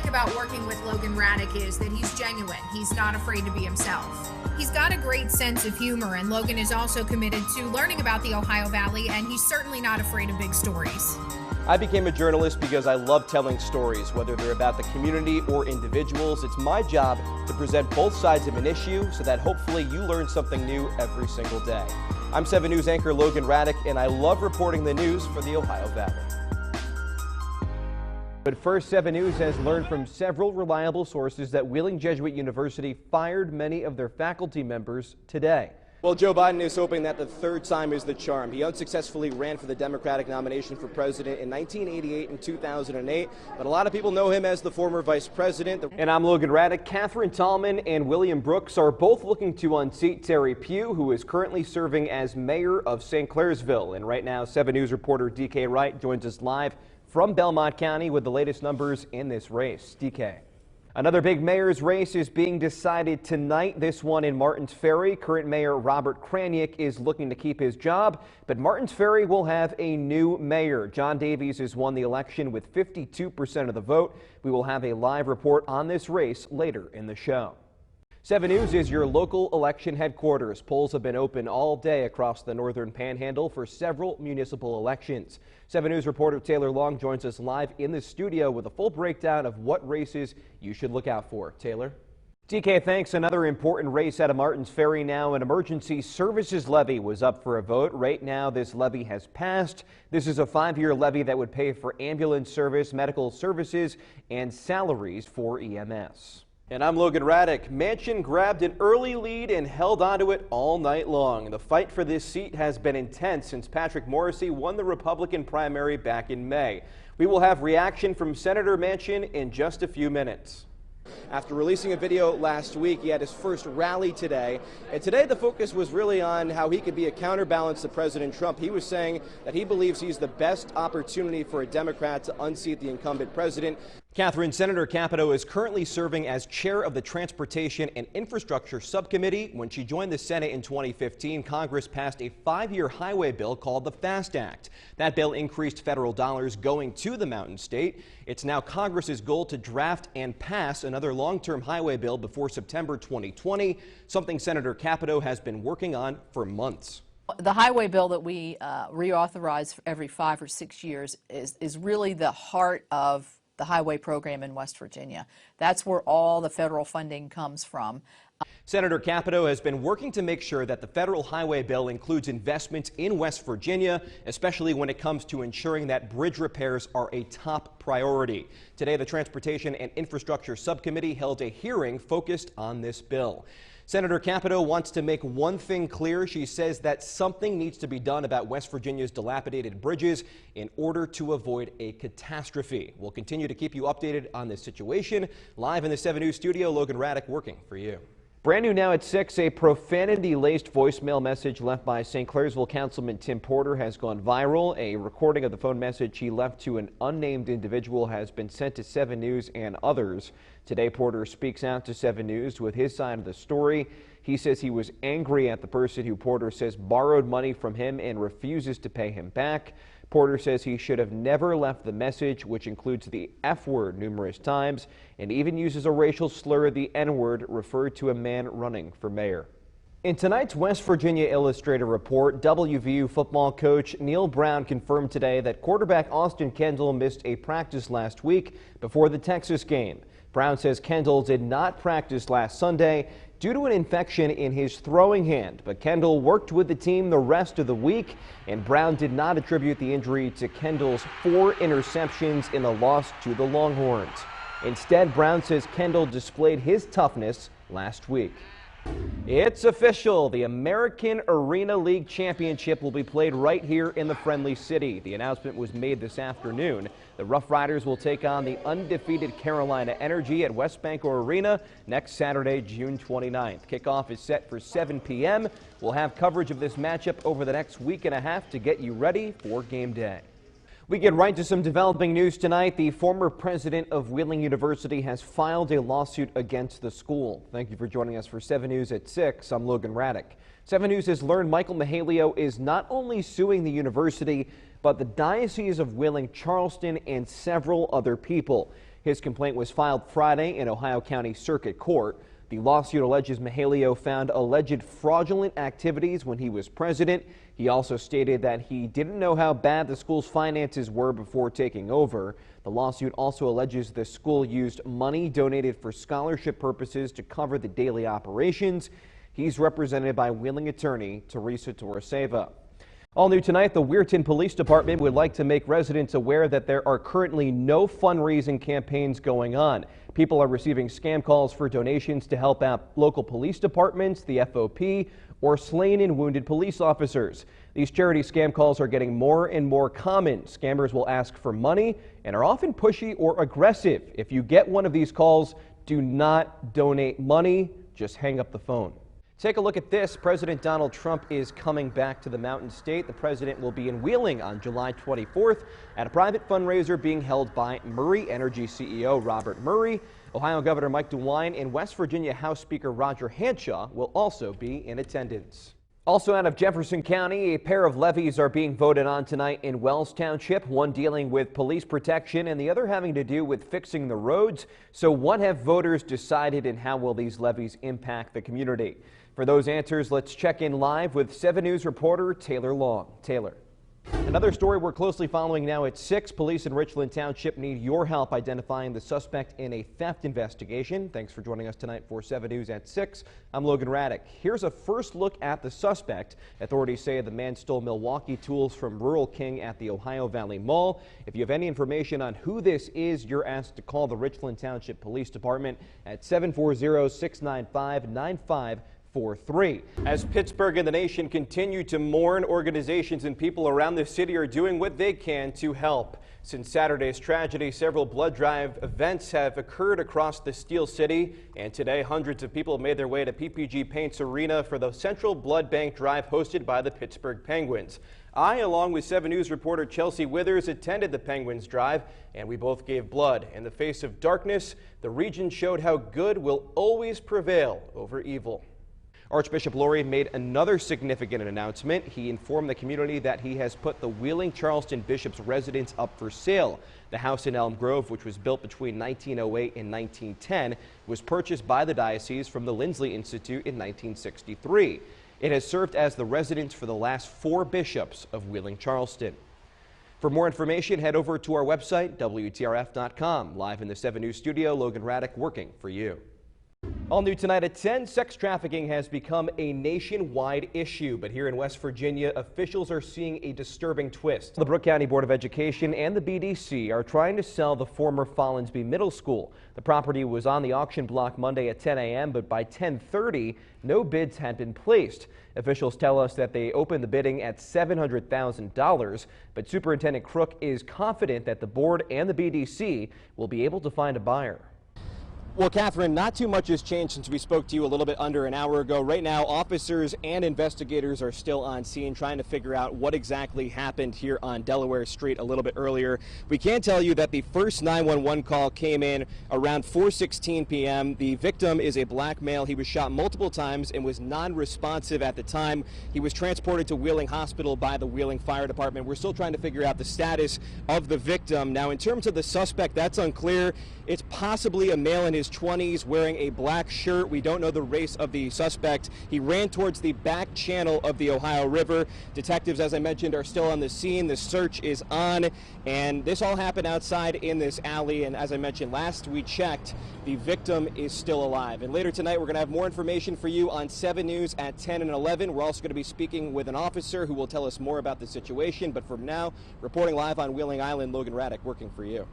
like about working with Logan Ratick is that he's genuine. He's not afraid to be himself. He's got a great sense of humor, and Logan is also committed to learning about the Ohio Valley, and he's certainly not afraid of big stories. I became a journalist because I love telling stories, whether they're about the community or individuals. It's my job to present both sides of an issue so that hopefully you learn something new every single day. I'm 7 News anchor Logan Ratick, and I love reporting the news for the Ohio Valley. But first, 7 News has learned from several reliable sources that Wheeling Jesuit University fired many of their faculty members today. Well, Joe Biden is hoping that the third time is the charm. He unsuccessfully ran for the Democratic nomination for president in 1988 and 2008, but a lot of people know him as the former vice president. And I'm Logan Ratick. Catherine Tallman and William Brooks are both looking to unseat Terry Pugh, who is currently serving as mayor of St. Clairsville. And right now, 7 News reporter DK Wright joins us live from Belmont County with the latest numbers in this race. DK. Another big mayor's race is being decided tonight, this one in Martins Ferry. Current Mayor Robert Kranick is looking to keep his job, but Martins Ferry will have a new mayor. John Davies has won the election with 52% of the vote. We will have a live report on this race later in the show. 7 News is your local election headquarters. Polls have been open all day across the northern panhandle for several municipal elections. 7 News reporter Taylor Long joins us live in the studio with a full breakdown of what races you should look out for. Taylor? DK, thanks. Another important race out of Martins Ferry now. An emergency services levy was up for a vote. Right now, this levy has passed. This is a 5-year levy that would pay for ambulance service, medical services, and salaries for EMS. And I'm Logan Ratick. Manchin grabbed an early lead and held onto it all night long. The fight for this seat has been intense since Patrick Morrisey won the Republican primary back in May. We will have reaction from Senator Manchin in just a few minutes. After releasing a video last week, he had his first rally today. And today the focus was really on how he could be a counterbalance to President Trump. He was saying that he believes he's the best opportunity for a Democrat to unseat the incumbent president. Catherine, Senator Capito is currently serving as chair of the Transportation and Infrastructure Subcommittee. When she joined the Senate in 2015, Congress passed a 5-year highway bill called the FAST Act. That bill increased federal dollars going to the Mountain State. It's now Congress's goal to draft and pass another long-term highway bill before September 2020, something Senator Capito has been working on for months. The highway bill that we reauthorize every 5 or 6 years is really the heart of the highway program in West Virginia. That's where all the federal funding comes from. Senator Capito has been working to make sure that the federal highway bill includes investments in West Virginia, especially when it comes to ensuring that bridge repairs are a top priority. Today, the Transportation and Infrastructure Subcommittee held a hearing focused on this bill. Senator Capito wants to make one thing clear. She says that something needs to be done about West Virginia's dilapidated bridges in order to avoid a catastrophe. We'll continue to keep you updated on this situation. Live in the 7 News studio, Logan Ratick working for you. Brand new now at 6, a profanity-laced voicemail message left by St. Clairsville Councilman Tim Porter has gone viral. A recording of the phone message he left to an unnamed individual has been sent to 7 News and others. Today, Porter speaks out to 7 News with his side of the story. He says he was angry at the person who Porter says borrowed money from him and refuses to pay him back. Porter says he should have never left the message, which includes the F word numerous times, and even uses a racial slur, the N word, referred to a man running for mayor. In tonight's West Virginia Illustrated report, WVU football coach Neil Brown confirmed today that quarterback Austin Kendall missed a practice last week before the Texas game. Brown says Kendall did not practice last Sunday due to an infection in his throwing hand, but Kendall worked with the team the rest of the week, and Brown did not attribute the injury to Kendall's 4 interceptions in the loss to the Longhorns. Instead, Brown says Kendall displayed his toughness last week. It's official. The American Arena League Championship will be played right here in the Friendly City. The announcement was made this afternoon. The Rough Riders will take on the undefeated Carolina Energy at West Banco Arena next Saturday, June 29th. Kickoff is set for 7 p.m. We'll have coverage of this matchup over the next week and a half to get you ready for game day. We get right to some developing news tonight. The former president of Wheeling University has filed a lawsuit against the school. Thank you for joining us for 7 News at 6. I'm Logan Ratick. 7 News has learned Michael Mahalio is not only suing the university, but the Diocese of Wheeling, Charleston, and several other people. His complaint was filed Friday in Ohio County Circuit Court. The lawsuit alleges Mihalio found alleged fraudulent activities when he was president. He also stated that he didn't know how bad the school's finances were before taking over. The lawsuit also alleges the school used money donated for scholarship purposes to cover the daily operations. He's represented by Wheeling attorney Teresa Torreseva. All new tonight, the Weirton Police Department would like to make residents aware that there are currently no fundraising campaigns going on. People are receiving scam calls for donations to help out local police departments, the FOP, or slain and wounded police officers. These charity scam calls are getting more and more common. Scammers will ask for money and are often pushy or aggressive. If you get one of these calls, do not donate money. Just hang up the phone. Take a look at this. President Donald Trump is coming back to the Mountain State. The president will be in Wheeling on July 24th at a private fundraiser being held by Murray Energy CEO Robert Murray. Ohio Governor Mike DeWine and West Virginia House Speaker Roger Hanshaw will also be in attendance. Also out of Jefferson County, a pair of levies are being voted on tonight in Wells Township, one dealing with police protection and the other having to do with fixing the roads. So what have voters decided and how will these levies impact the community? For those answers, let's check in live with 7 News reporter Taylor Long. Taylor. Another story we're closely following now at 6. Police in Richland Township need your help identifying the suspect in a theft investigation. Thanks for joining us tonight for 7 News at 6. I'm Logan Ratick. Here's a first look at the suspect. Authorities say the man stole Milwaukee tools from Rural King at the Ohio Valley Mall. If you have any information on who this is, you're asked to call the Richland Township Police Department at 740-695-9543. As Pittsburgh and the nation continue to mourn, organizations and people around the city are doing what they can to help. Since Saturday's tragedy, several blood drive events have occurred across the Steel City, and today hundreds of people made their way to PPG Paints Arena for the Central Blood Bank Drive hosted by the Pittsburgh Penguins. I, along with 7 News reporter Chelsea Withers, attended the Penguins Drive, and we both gave blood. In the face of darkness, the region showed how good will always prevail over evil. Archbishop Lurie made another significant announcement. He informed the community that he has put the Wheeling-Charleston Bishop's residence up for sale. The house in Elm Grove, which was built between 1908 and 1910, was purchased by the diocese from the Lindsley Institute in 1963. It has served as the residence for the last 4 bishops of Wheeling-Charleston. For more information, head over to our website, WTRF.com. Live in the 7 News studio, Logan Ratick working for you. All new tonight at 10, sex trafficking has become a nationwide issue, but here in West Virginia, officials are seeing a disturbing twist. The Brooke County Board of Education and the BDC are trying to sell the former Follinsby Middle School. The property was on the auction block Monday at 10 a.m., but by 10:30, no bids had been placed. Officials tell us that they opened the bidding at $700,000, but Superintendent Crook is confident that the board and the BDC will be able to find a buyer. Well, Catherine, not too much has changed since we spoke to you a little bit under an hour ago. Right now, officers and investigators are still on scene trying to figure out what exactly happened here on Delaware Street a little bit earlier. We can tell you that the first 911 call came in around 4:16 p.m. The victim is a black male. He was shot multiple times and was non-responsive at the time. He was transported to Wheeling Hospital by the Wheeling Fire Department. We're still trying to figure out the status of the victim. Now, in terms of the suspect, that's unclear. It's possibly a male in his 20s wearing a black shirt. We don't know the race of the suspect. He ran towards the back channel of the Ohio River. Detectives, as I mentioned, are still on the scene. The search is on, and this all happened outside in this alley. And as I mentioned, last we checked, the victim is still alive. And later tonight, we're going to have more information for you on 7 News at 10 and 11. We're also going to be speaking with an officer who will tell us more about the situation. But for now, reporting live on Wheeling Island, Logan Ratick working for you.